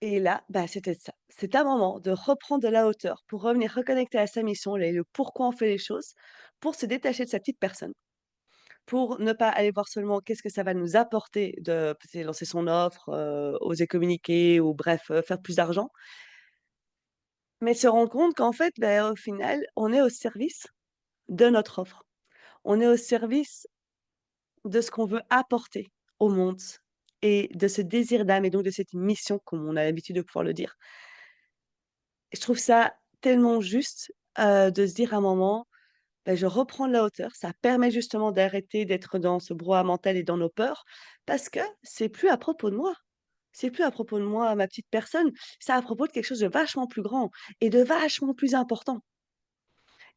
et là, bah, c'était ça. C'est un moment de reprendre de la hauteur pour revenir reconnecter à sa mission, le pourquoi on fait les choses, pour se détacher de sa petite personne, pour ne pas aller voir seulement qu'est-ce que ça va nous apporter de c'est lancer son offre, oser communiquer ou bref, faire plus d'argent, mais se rendre compte qu'en fait, beh, au final, on est au service de notre offre. On est au service de ce qu'on veut apporter au monde et de ce désir d'âme et donc de cette mission, comme on a l'habitude de pouvoir le dire. Et je trouve ça tellement juste, de se dire à un moment: «Bah, je reprends de la hauteur». Ça permet justement d'arrêter d'être dans ce brouhaha mental et dans nos peurs parce que c'est plus à propos de moi. C'est plus à propos de moi, ma petite personne, c'est à propos de quelque chose de vachement plus grand et de vachement plus important.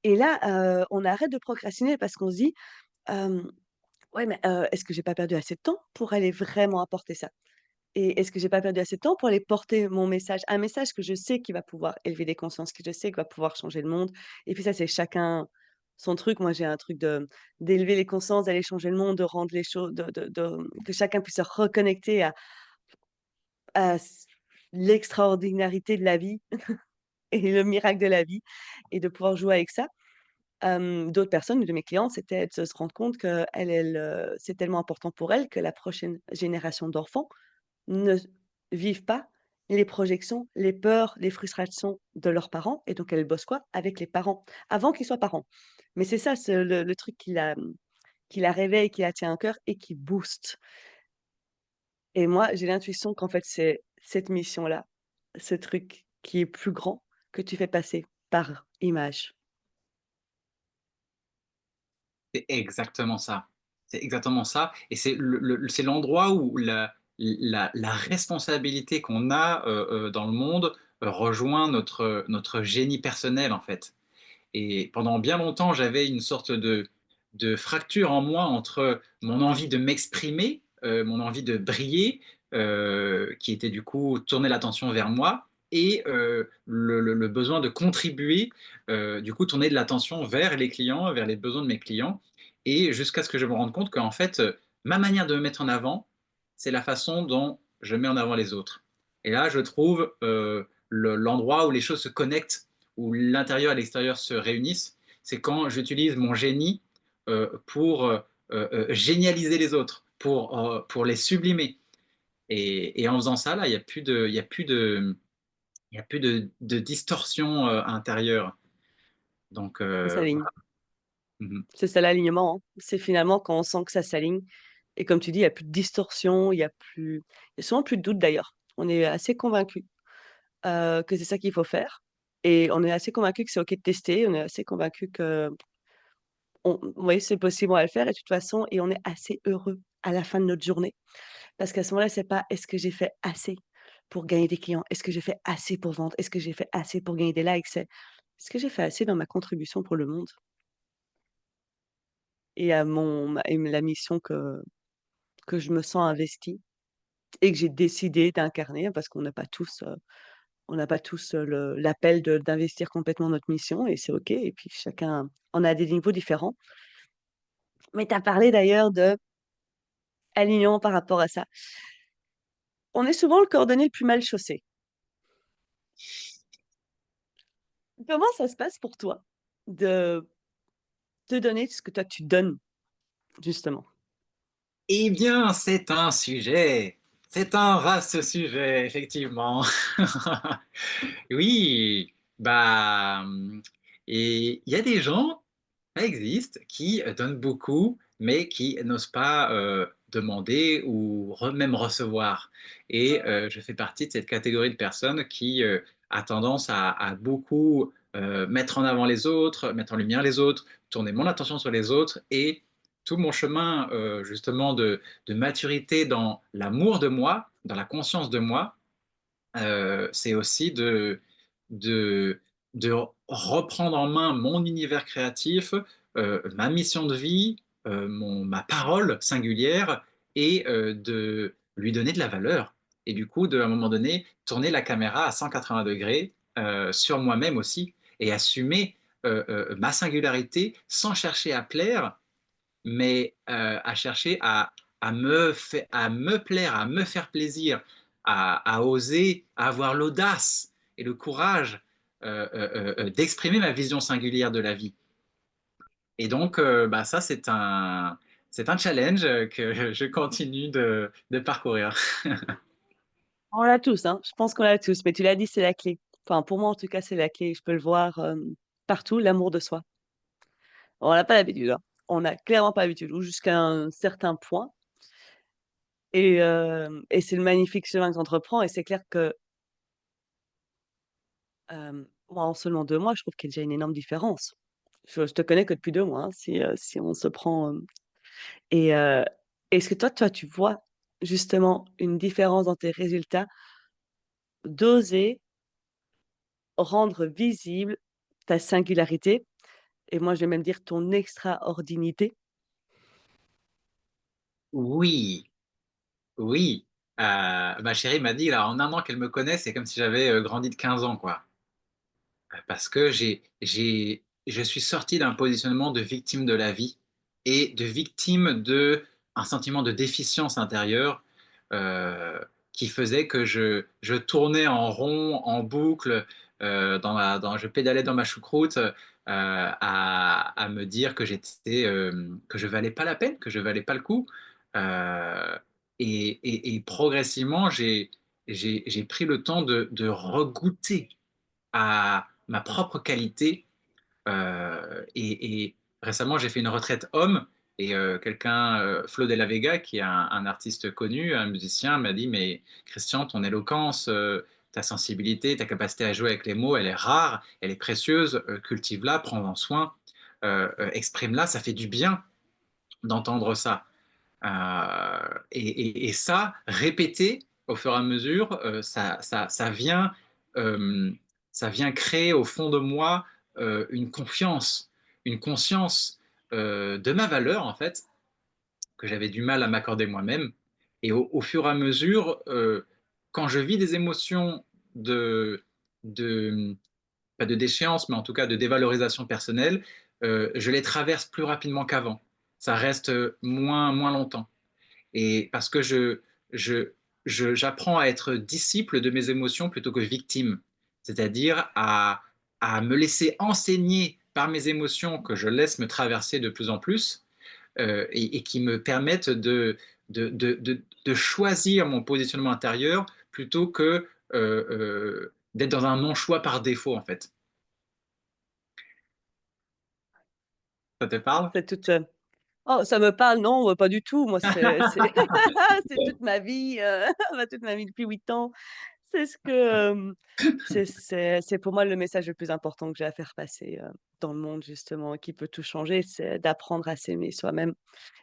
Et là, on arrête de procrastiner parce qu'on se dit, hem: «Ouais, mais est-ce que j'ai pas perdu assez de temps pour aller vraiment apporter ça? Et est-ce que j'ai pas perdu assez de temps pour aller porter mon message?» Un message que je sais qui va pouvoir élever des consciences, que je sais qui va pouvoir changer le monde. Et puis ça, c'est chacun son truc. Moi, j'ai un truc de d'élever les consciences, d'aller changer le monde, de rendre les choses que chacun puisse se reconnecter à l'extraordinarité de la vie et le miracle de la vie et de pouvoir jouer avec ça. D'autres personnes, de mes clientes, c'était de se rendre compte c'est tellement important pour elles que la prochaine génération d'enfants ne vivent pas les projections, les peurs, les frustrations de leurs parents et donc elles bossent quoi? Avec les parents, avant qu'ils soient parents. Mais c'est ça, c'est le truc qui la réveille, qui la tient à cœur et qui booste. Et moi, j'ai l'intuition qu'en fait, c'est cette mission-là, ce truc qui est plus grand que tu fais passer par image. C'est exactement ça. C'est exactement ça et c'est c'est l'endroit où la responsabilité qu'on a, dans le monde, rejoint notre génie personnel, en fait. Et pendant bien longtemps, j'avais une sorte de fracture en moi entre mon envie de m'exprimer, mon envie de briller, qui était du coup tourner l'attention vers moi et le besoin de contribuer, du coup tourner de l'attention vers les clients, vers les besoins de mes clients et jusqu'à ce que je me rende compte qu'en fait, ma manière de me mettre en avant, c'est la façon dont je mets en avant les autres. Et là, je trouve, l'endroit où les choses se connectent, où l'intérieur et l'extérieur se réunissent, c'est quand j'utilise mon génie pour génialiser les autres, pour les sublimer. Et en faisant ça, là, il y a plus de distorsion intérieure. Donc, Ça s'aligne. voilà. Mhm. C'est ça l'alignement, hein. C'est finalement quand on sent que ça s'aligne et comme tu dis, il y a plus de distorsion, il y a souvent plus de doute d'ailleurs. On est assez convaincu, que c'est ça qu'il faut faire et on est assez convaincu que c'est OK de tester. On est assez convaincu que oui, c'est possible, on va le faire et de toute façon et on est assez heureux à la fin de notre journée. Parce qu'à ce moment-là, c'est pas: «Est-ce que j'ai fait assez pour gagner des clients? Est-ce que j'ai fait assez pour vendre? Est-ce que j'ai fait assez pour gagner des likes?» C'est: «Est-ce que j'ai fait assez dans ma contribution pour le monde et à la mission que je me sens investie?» et que j'ai décidé d'incarner parce on n'a pas tous l'appel d'investir complètement notre mission et c'est OK. Et puis chacun on a des niveaux différents. Mais tu as parlé d'ailleurs de alignement par rapport à ça. On est souvent le cordonnier le plus mal chaussé. Comment ça se passe pour toi de te donner ce que toi tu donnes, justement? Eh bien, c'est un vaste sujet, effectivement. Oui, bah, et il y a des gens, ça existe, qui donnent beaucoup, mais qui n'osent pas demander ou même recevoir. Et je fais partie de cette catégorie de personnes qui a tendance à beaucoup mettre en avant les autres, mettre en lumière les autres, tourner mon attention sur les autres et tout mon chemin justement de maturité dans l'amour de moi, dans la conscience de moi, c'est aussi de, de reprendre en main mon univers créatif, ma mission de vie, ma parole singulière et de lui donner de la valeur. Et du coup, à un moment donné, tourner la caméra à 180 degrés sur moi-même aussi et assumer ma singularité sans chercher à plaire, mais à chercher à me plaire, à me faire plaisir, à oser, à avoir l'audace et le courage d'exprimer ma vision singulière de la vie. Et donc, bah, ça, c'est un challenge que je continue de parcourir. On l'a tous, hein, je pense qu'on l'a tous, mais tu l'as dit, c'est la clé. Enfin, pour moi, en tout cas, c'est la clé. Je peux le voir partout, l'amour de soi. On n'a pas l'habitude, hein. On n'a clairement pas l'habitude, ou jusqu'à un certain point. Et c'est le magnifique chemin que tu entreprends. Et c'est clair que moi, en seulement 2 mois, je trouve qu'il y a déjà une énorme différence. Je te connais que depuis 2 mois, hein, si on se prend. Et est-ce que toi, tu vois justement une différence dans tes résultats d'oser rendre visible ta singularité, et moi je vais même dire ton extraordinité. Oui, oui. Ma chérie m'a dit, là, en un an qu'elle me connaît, c'est comme si j'avais grandi de 15 ans, quoi. Parce que je suis sorti d'un positionnement de victime de la vie et de victime de un sentiment de déficience intérieure euh, qui faisait que je tournais en rond, en boucle, je pédalais dans ma choucroute à me dire que que je valais pas la peine, que je valais pas le coup. Euh, et progressivement, j'ai pris le temps de regoûter à ma propre qualité. Et récemment, j'ai fait une retraite homme et quelqu'un, Flo de la Vega, qui est un artiste connu, un musicien, m'a dit, mais Christian, ton éloquence, ta sensibilité, ta capacité à jouer avec les mots, elle est rare, elle est précieuse, cultive-la, prends-en soin, exprime-la, ça fait du bien d'entendre ça. Et ça, répéter au fur et à mesure, euh, ça vient créer au fond de moi une confiance, une conscience de ma valeur, en fait, que j'avais du mal à m'accorder moi-même. Et au fur et à mesure, quand je vis des émotions de, de, pas de déchéance, mais en tout cas de dévalorisation personnelle, je les traverse plus rapidement qu'avant. Ça reste moins longtemps. Et parce que je, j'apprends à être disciple de mes émotions plutôt que victime, c'est-à-dire à me laisser enseigner par mes émotions que je laisse me traverser de plus en plus et qui me permettent de choisir mon positionnement intérieur plutôt que d'être dans un non-choix par défaut, en fait. Ça te parle? C'est toute, oh, ça me parle, non, pas du tout. Moi, c'est c'est toute ma vie, bah, toute ma vie depuis 8 ans. C'est ce que, c'est pour moi le message le plus important que j'ai à faire passer, dans le monde justement, qui peut tout changer, c'est d'apprendre à s'aimer soi-même.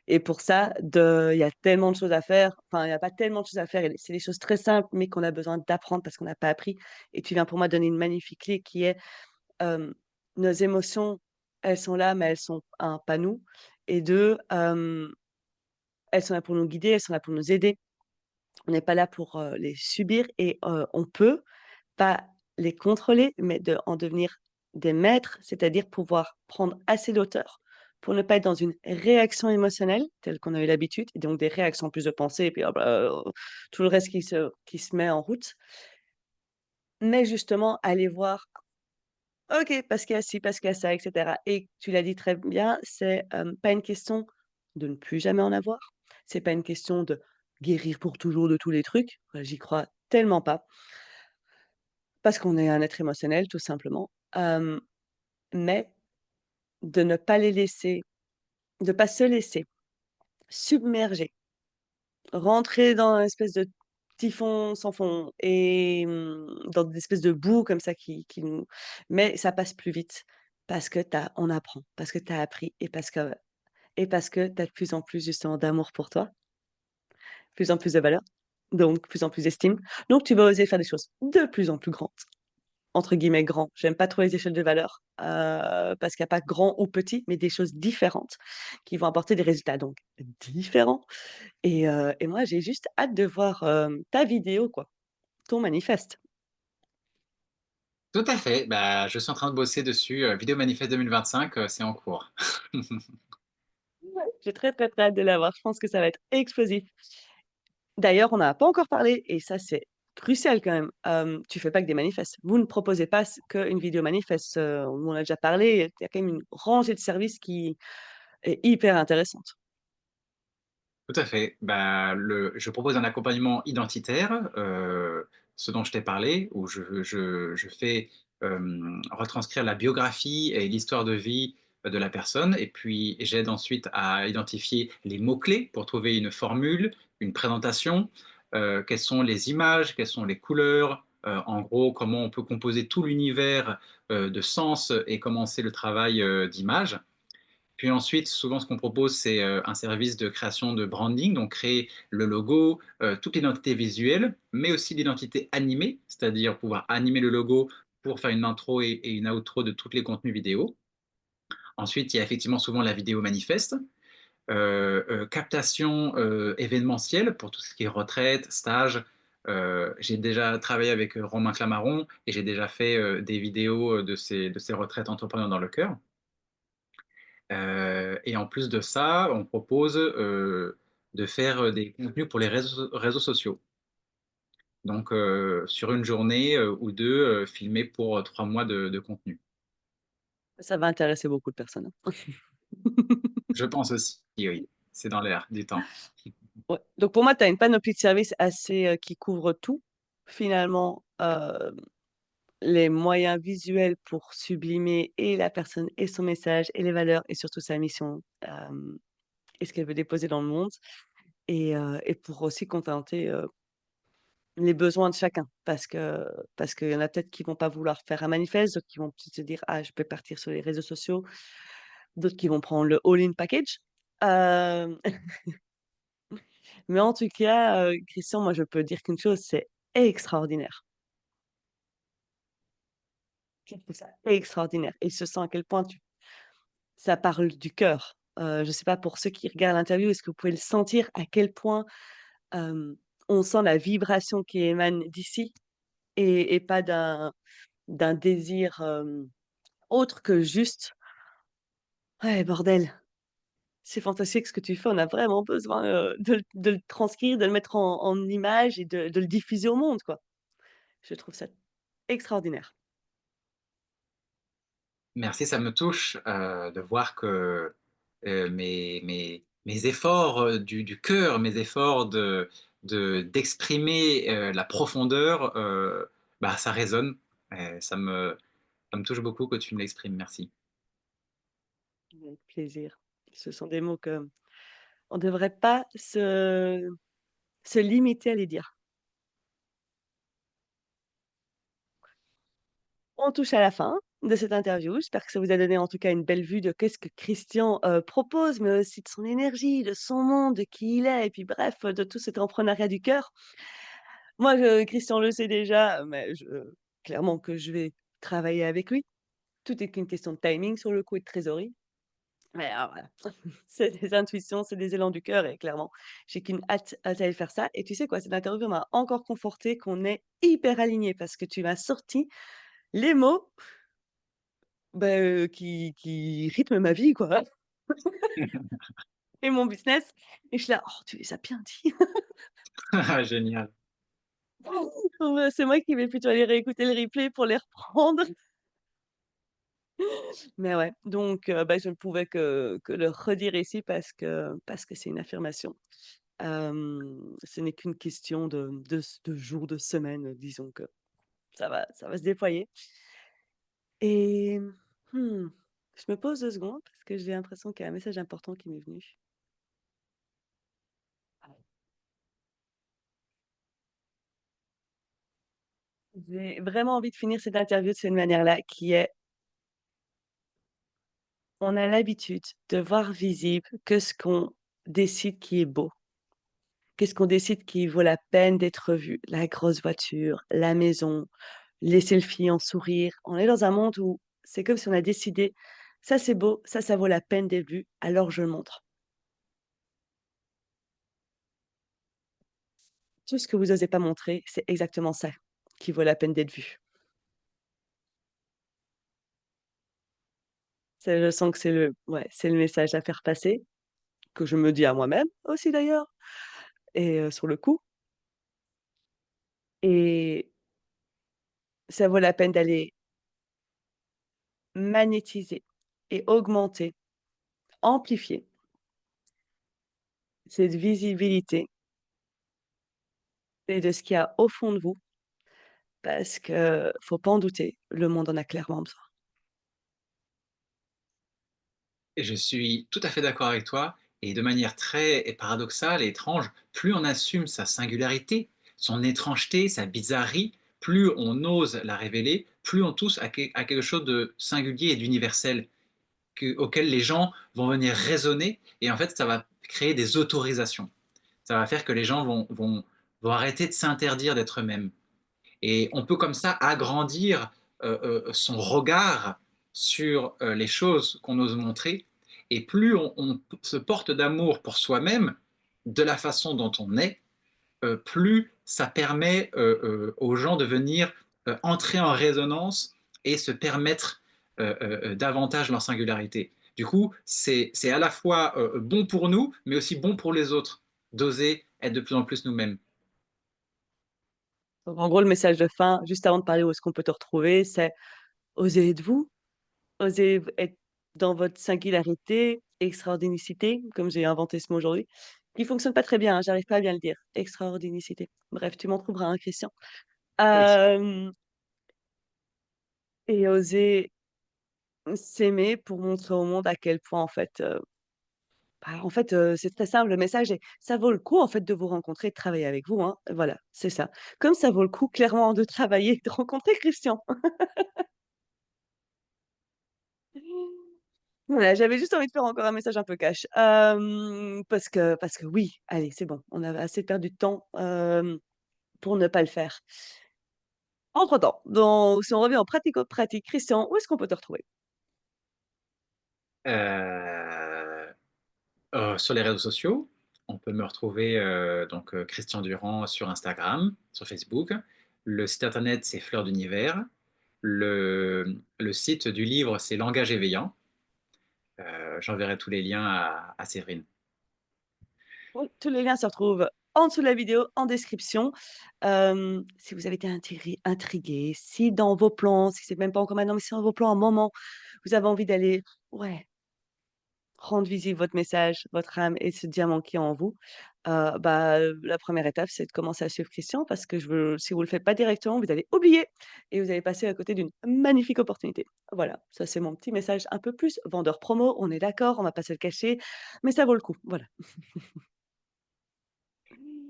Et pour ça, il y a tellement de choses à faire. Enfin, il y a pas tellement de choses à faire. C'est des choses très simples, mais qu'on a besoin d'apprendre parce qu'on n'a pas appris. Et tu viens pour moi donner une magnifique clé qui est euh, nos émotions, elles sont là, mais elles sont, un, pas nous. Et deux, elles sont là pour nous guider, elles sont là pour nous aider. On n'est pas là pour, les subir et on peut pas les contrôler, mais en devenir des maîtres, c'est-à-dire pouvoir prendre assez d'auteur pour ne pas être dans une réaction émotionnelle telle qu'on a eu l'habitude et donc des réactions plus de pensée et puis, tout le reste qui se met en route. Mais justement aller voir: «OK, parce qu'il y a ci, parce qu'il y a ça» et cetera et tu l'as dit très bien, c'est, pas une question de ne plus jamais en avoir. C'est pas une question de guérir pour toujours de tous les trucs. J'y crois tellement pas. Parce qu'on est un être émotionnel tout simplement, mais de ne pas les laisser de pas se laisser submerger, rentrer dans un espèce de typhon sans fond et dans des espèces de boues comme ça qui nous mais ça passe plus vite parce que t'as on apprend, parce que tu as appris et parce que tu as de plus en plus justement d'amour pour toi, de plus en plus de valeur, donc plus en plus d'estime, donc tu vas oser faire des choses de plus en plus grandes. Entre guillemets «grand». J'aime pas trop les échelles de valeur, parce qu'il y a pas grand ou petit, mais des choses différentes qui vont apporter des résultats donc différents et moi j'ai juste hâte de voir, ta vidéo quoi, ton manifeste. Tout à fait, bah, je suis en train de bosser dessus, Vidéo Manifeste 2025, c'est en cours. Ouais. J'ai très, très, très hâte de la voir. Je pense que ça va être explosif. D'ailleurs, on n'a pas encore parlé et ça c'est crucial quand même, tu fais pas que des manifestes. Vous ne proposez pas qu'une vidéo manifeste, on en a déjà parlé, il y a quand même une rangée de services qui est hyper intéressante. Tout à fait. Bah, je propose un accompagnement identitaire, ce dont je t'ai parlé, où je fais, retranscrire la biographie et l'histoire de vie, de la personne et puis j'aide ensuite à identifier les mots-clés pour trouver une formule, une présentation, quelles sont les images, quelles sont les couleurs, en gros, comment on peut composer tout l'univers, de sens et commencer le travail, d'image. Puis ensuite, souvent, ce qu'on propose, c'est un service de création de branding, donc créer le logo, toute l'identité visuelle, mais aussi l'identité animée, c'est-à-dire pouvoir animer le logo pour faire une intro et une outro de tous les contenus vidéo. Ensuite, il y a effectivement souvent la vidéo manifeste, captation événementielle pour tout ce qui est retraite, stage. J'ai déjà travaillé avec Romain Clamaron et j'ai déjà fait des vidéos de ces retraites entrepreneurs dans le cœur. Et en plus de ça, on propose, de faire, des contenus pour les réseaux sociaux. Donc, sur une journée, ou 2, filmer pour, 3 mois de contenu. Ça va intéresser beaucoup de personnes, hein. Je pense aussi, oui, c'est dans l'air du temps. Ouais, donc pour moi, tu as une panoplie de services assez, qui couvre tout. Finalement, les moyens visuels pour sublimer et la personne et son message et les valeurs et surtout sa mission, et ce qu'elle veut déposer dans le monde et pour aussi contenter, les besoins de chacun. Parce qu'il y en a peut-être qui vont pas vouloir faire un manifeste, d'autres qui vont peut-être se dire: «Ah, je peux partir sur les réseaux sociaux», d'autres qui vont prendre le all in package. Hem Mais en tout cas, Christian, moi, je peux dire qu'une chose, c'est extraordinaire. Je trouve ça extraordinaire et je sens à quel point ça parle du cœur. Je sais pas pour ceux qui regardent l'interview, est-ce que vous pouvez le sentir à quel point, hem, on sent la vibration qui émane d'ici et pas d'un désir, autre que juste: «Ouais, bordel, c'est fantastique ce que tu fais, on a vraiment besoin, de le transcrire, de le mettre en image et de le diffuser au monde, quoi». Je trouve ça extraordinaire. Merci, ça me touche, de voir que, mes efforts, du cœur, mes efforts d'exprimer, la profondeur, bah, ça résonne et ça me touche beaucoup que tu me l'exprimes, merci. Avec plaisir. Ce sont des mots que on ne devrait pas se limiter à les dire. On touche à la fin de cette interview. J'espère que ça vous a donné en tout cas une belle vue de qu'est-ce que Christian, propose, mais aussi de son énergie, de son monde, de qui il est et puis bref, de tout cet entrepreneuriat du cœur. Moi, Christian le sait déjà, mais clairement que je vais travailler avec lui. Tout est qu'une question de timing sur le coup et de trésorerie. Ouais, alors voilà, c'est des intuitions, c'est des élans du cœur et clairement, j'ai qu'une hâte à aller faire ça et tu sais quoi? Cette interview m'a encore conforté qu'on est hyper alignés parce que tu m'as sorti les mots, bah, qui rythment ma vie, quoi et mon business et je suis là: «Oh, tu les as bien dit!» Génial. Bon, bah, c'est moi qui vais plutôt aller réécouter le replay pour les reprendre. Mais ouais, donc bah, je ne pouvais que le redire ici parce que c'est une affirmation. Ce n'est qu'une question de jours, de semaines, disons que ça va se déployer et mmh, je me pose 2 secondes parce que j'ai l'impression qu'il y a un message important qui m'est venu. J'ai vraiment envie de finir cette interview de cette manière-là, qui est: on a l'habitude de voir visible que ce qu'on décide qui est beau. Qu'est-ce qu'on décide qui vaut la peine d'être vu? La grosse voiture, la maison, les selfies en sourire. On est dans un monde où c'est comme si on a décidé: «Ça, c'est beau, ça vaut la peine d'être vu, alors je le montre». Tout ce que vous osez pas montrer, c'est exactement ça qui vaut la peine d'être vu. C'est je sens que c'est le message à faire passer, que je me dis à moi-même aussi d'ailleurs et sur le coup et ça vaut la peine d'aller magnétiser et augmenter, amplifier cette visibilité et de ce qu'il y a au fond de vous, parce que faut pas en douter, le monde en a clairement besoin. Et je suis tout à fait d'accord avec toi et de manière très paradoxale et étrange, plus on assume sa singularité, son étrangeté, sa bizarrerie, plus on ose la révéler, plus on touche à quelque chose de singulier et d'universel auquel les gens vont venir raisonner et en fait ça va créer des autorisations. Ça va faire que les gens vont arrêter de s'interdire d'être eux-mêmes. Et on peut comme ça agrandir son regard sur les choses qu'on ose montrer. Et plus on se porte d'amour pour soi-même, de la façon dont on est, plus ça permet aux gens de venir entrer en résonance et se permettre davantage leur singularité. Du coup, c'est à la fois bon pour nous, mais aussi bon pour les autres, d'oser être de plus en plus nous-mêmes. Donc en gros, le message de fin, juste avant de parler où est-ce qu'on peut te retrouver, c'est: osez être vous, osez être dans votre singularité, extraordinité, comme j'ai inventé ce mot aujourd'hui, qui fonctionne pas très bien, hein, j'arrive pas à bien le dire. Extraordinité. Bref, tu m'en trouveras un, Christian. Oui. Hem et oser s'aimer pour montrer au monde à quel point c'est très simple, le message est: ça vaut le coup en fait de vous rencontrer, de travailler avec vous, hein. Voilà, c'est ça. Comme ça vaut le coup clairement de travailler et de rencontrer Christian. Voilà, j'avais juste envie de faire encore un message un peu cash. Parce que oui, allez, c'est bon, on a assez perdu de temps, pour ne pas le faire. Entre-temps, donc si on revient en pratico-pratique, Christian, où est-ce qu'on peut te retrouver? Euh, sur les réseaux sociaux, on peut me retrouver donc Christian Durand sur Instagram, sur Facebook. Le site internet, c'est Fleur d'Univers. Le site du livre, c'est Langage éveillant. J'enverrai tous les liens à Séverine. Oui, tous les liens se retrouvent en dessous de la vidéo, en description. Si vous avez été intrigué, si dans vos plans, si c'est même pas encore maintenant, mais si dans vos plans, à un moment, vous avez envie d'aller, ouais, rendre visible votre message, votre âme et ce diamant qui est en vous, la première étape, c'est de commencer à suivre Christian parce que si vous le faites pas directement, vous allez oublier et vous allez passer à côté d'une magnifique opportunité. Voilà, ça c'est mon petit message un peu plus vendeur promo, on est d'accord, on va pas se le cacher, mais ça vaut le coup, voilà.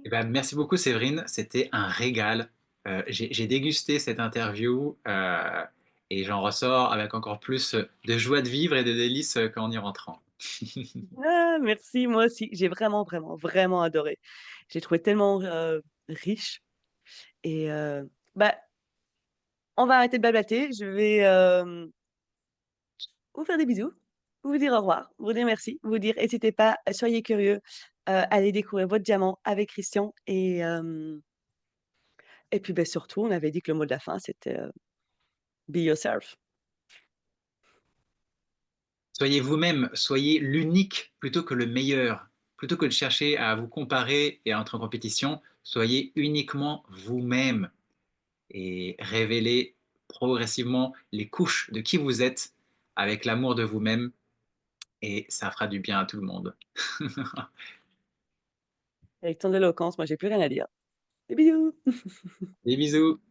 Eh ben, merci beaucoup Séverine, c'était un régal. J'ai dégusté cette interview et j'en ressors avec encore plus de joie de vivre et de délices qu'en y rentrant. Ah merci, moi aussi, j'ai vraiment, vraiment, vraiment adoré. J'ai trouvé tellement, riche et bah, on va arrêter de blablater, je vais, vous faire des bisous vous dire au revoir, vous dire merci, vous dire n'hésitez pas, soyez curieux, allez découvrir votre diamant avec Christian et puis, beh, surtout, on avait dit que le mot de la fin, c'était, be yourself. Soyez vous-même, soyez l'unique plutôt que le meilleur. Plutôt que de chercher à vous comparer et à entrer en compétition, soyez uniquement vous-même et révélez progressivement les couches de qui vous êtes avec l'amour de vous-même et ça fera du bien à tout le monde. Avec ton éloquence, moi, j'ai plus rien à dire. Des bisous. Des bisous.